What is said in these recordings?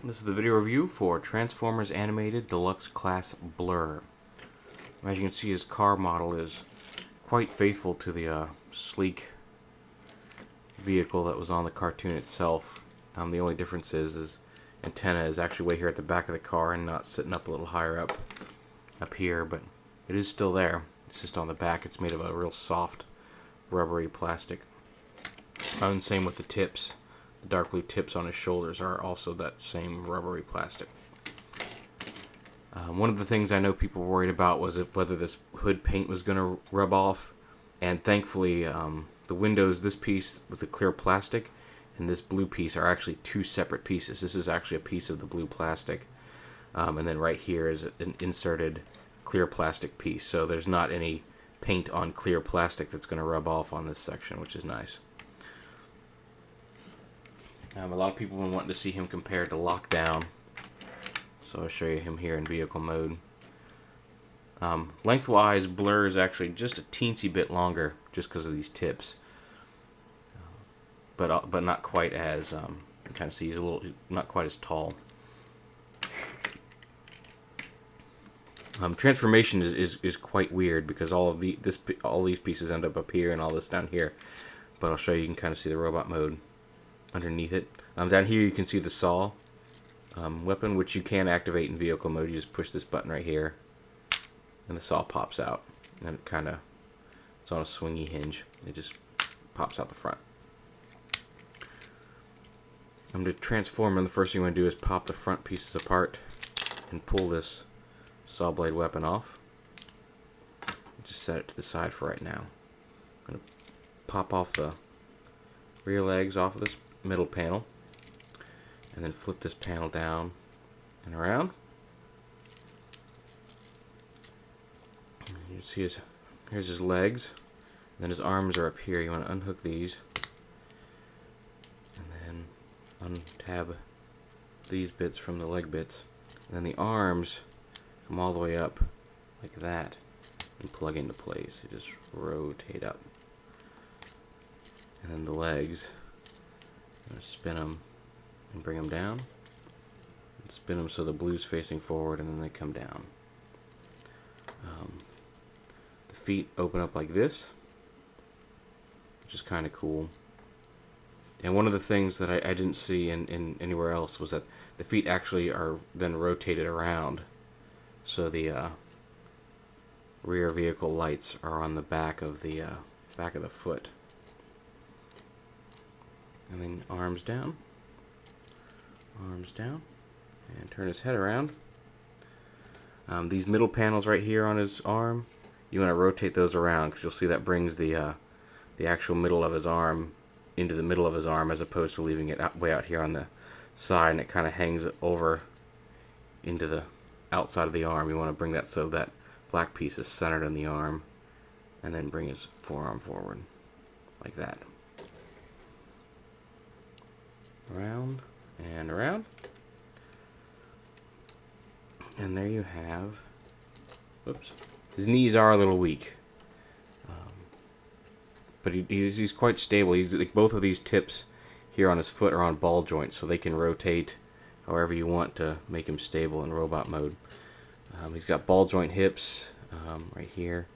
This is the video review for Transformers Animated Deluxe Class Blur. As you can see, his car model is quite faithful to the sleek vehicle that was on the cartoon itself. The only difference is his antenna is actually way here at the back of the car and not sitting up a little higher up here, but it is still there. It's just on the back. It's made of a real soft, rubbery plastic. And same with the tips. The dark blue tips on his shoulders are also that same rubbery plastic. One of the things I know people were worried about was whether this hood paint was going to rub off, and thankfully the windows, this piece with the clear plastic and this blue piece are actually two separate pieces. This is actually a piece of the blue plastic, and then right here is an inserted clear plastic piece, so there's not any paint on clear plastic that's going to rub off on this section, which is nice. A lot of people have been wanting to see him compared to Lockdown, so I'll show you him here in vehicle mode. Lengthwise, Blur is actually just a teensy bit longer, just because of these tips, but not quite as you kind of see he's not quite as tall. Transformation is quite weird because all these pieces end up here and all this down here, but I'll show you. You can kind of see the robot mode underneath it. Down here you can see the saw weapon, which you can activate in vehicle mode. You just push this button right here and the saw pops out, and it's on a swingy hinge. It just pops out the front. To transform him, the first thing you want to do is pop the front pieces apart and pull this saw blade weapon off. Just set it to the side for right now. I'm going to pop off the rear legs off of this middle panel, and then flip this panel down and around. You see here's his legs, and then his arms are up here. You want to unhook these, and then untab these bits from the leg bits, and then the arms come all the way up like that and plug into place. You just rotate up, and then the legs, I'm going to spin them and bring them down, and spin them so the blue's facing forward, and then they come down. The feet open up like this, which is kind of cool. And one of the things that I didn't see in anywhere else was that the feet actually are then rotated around, so the rear vehicle lights are on the back of the foot. And then arms down, and turn his head around. These middle panels right here on his arm, you want to rotate those around, because you'll see that brings the actual middle of his arm into the middle of his arm, as opposed to leaving it way out here on the side, and it kind of hangs over into the outside of the arm. You want to bring that so that black piece is centered on the arm, and then bring his forearm forward like that. Around and around, and there you have. Whoops, his knees are a little weak, but he's quite stable. He's like, both of these tips here on his foot are on ball joints, so they can rotate however you want to make him stable in robot mode. He's got ball joint hips right here,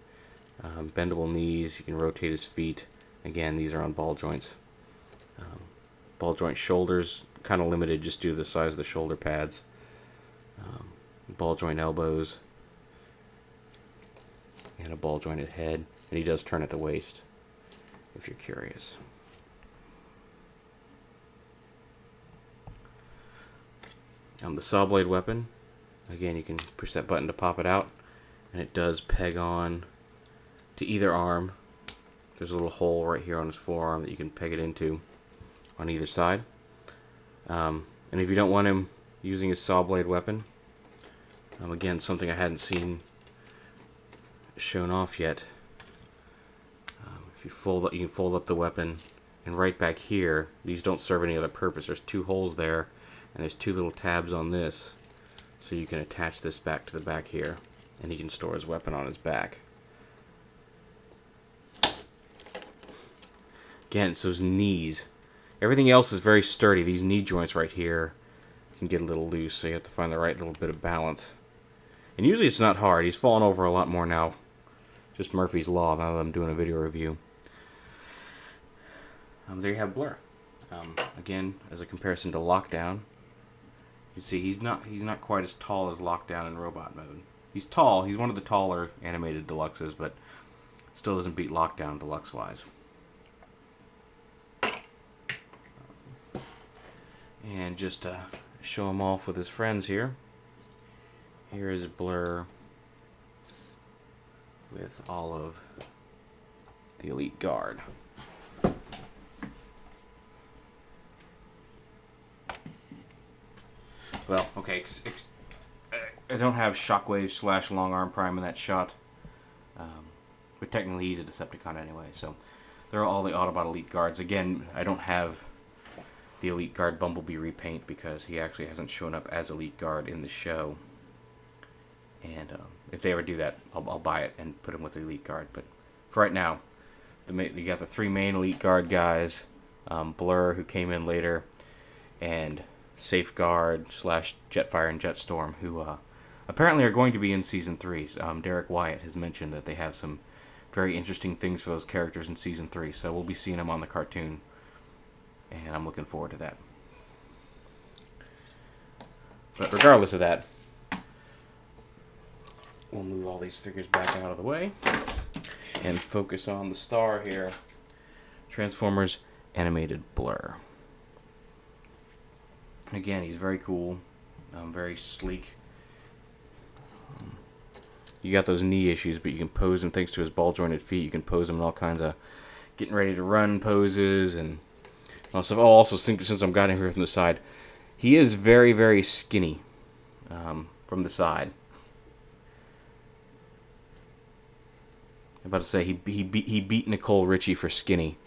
bendable knees. You can rotate his feet. Again, these are on ball joints. Ball joint shoulders, kind of limited just due to the size of the shoulder pads. Ball joint elbows, and a ball jointed head. And he does turn at the waist, if you're curious. The saw blade weapon, again, you can push that button to pop it out, and it does peg on to either arm. There's a little hole right here on his forearm that you can peg it into on either side. And if you don't want him using his saw blade weapon, again, something I hadn't seen shown off yet. If you can fold up the weapon, and right back here, these don't serve any other purpose. There's two holes there, and there's two little tabs on this, so you can attach this back to the back here, and he can store his weapon on his back. Again, so his knees. Everything else is very sturdy. These knee joints right here, can get a little loose, so you have to find the right little bit of balance. And usually it's not hard. He's fallen over a lot more now. Just Murphy's Law now that I'm doing a video review. There you have Blur. Again, as a comparison to Lockdown, you see he's not quite as tall as Lockdown in robot mode. He's tall. He's one of the taller animated deluxes, but still doesn't beat Lockdown deluxe-wise. And just to show him off with his friends here, here is Blur with all of the Elite Guard. Well, okay, I don't have Shockwave / Long Arm Prime in that shot, but technically he's a Decepticon anyway, so there are all the Autobot Elite Guards. Again, I don't have the Elite Guard Bumblebee repaint because he actually hasn't shown up as Elite Guard in the show. And if they ever do that, I'll buy it and put him with the Elite Guard. But for right now, you got the 3 main Elite Guard guys, Blur, who came in later, and Safeguard / Jetfire and Jetstorm, who apparently are going to be in Season 3. Derek Wyatt has mentioned that they have some very interesting things for those characters in Season 3, so we'll be seeing them on the cartoon, and I'm looking forward to that. But regardless of that, we'll move all these figures back out of the way and focus on the star here, Transformers Animated Blur. Again, he's very cool, very sleek. You got those knee issues, but you can pose him thanks to his ball-jointed feet. You can pose him in all kinds of getting ready to run poses and also since I'm got him here from the side, he is very, very skinny from the side. I'm about to say he beat Nicole Richie for skinny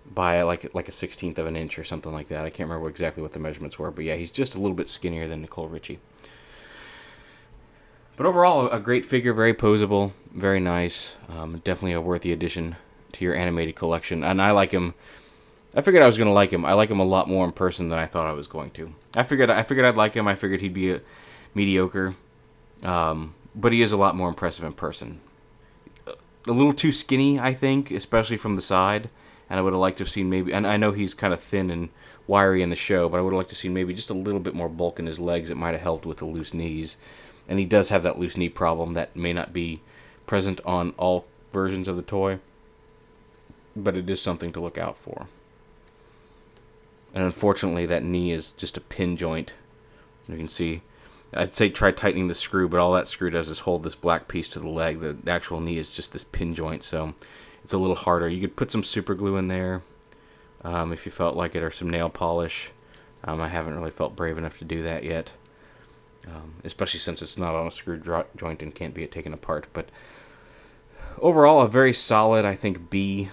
by like a 1/16 of an inch or something like that. I can't remember exactly what the measurements were, but yeah, he's just a little bit skinnier than Nicole Richie. But overall, a great figure, very poseable, very nice. Definitely a worthy addition to your animated collection. And I like him. I figured I was going to like him. I like him a lot more in person than I thought I was going to. I figured I'd like him. I figured he'd be mediocre. But he is a lot more impressive in person. A little too skinny, I think, especially from the side. And I would have liked to have seen maybe... And I know he's kind of thin and wiry in the show, but I would have liked to see maybe just a little bit more bulk in his legs. It might have helped with the loose knees. And he does have that loose knee problem that may not be present on all versions of the toy. But it is something to look out for. And unfortunately, that knee is just a pin joint. You can see, I'd say try tightening the screw, but all that screw does is hold this black piece to the leg. The actual knee is just this pin joint, so it's a little harder. You could put some super glue in there if you felt like it, or some nail polish. I haven't really felt brave enough to do that yet, especially since it's not on a screw joint and can't be taken apart. But overall, a very solid, I think, B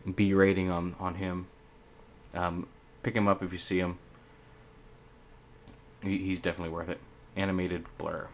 rating on him. Pick him up if you see him. He's definitely worth it. Animated Blur.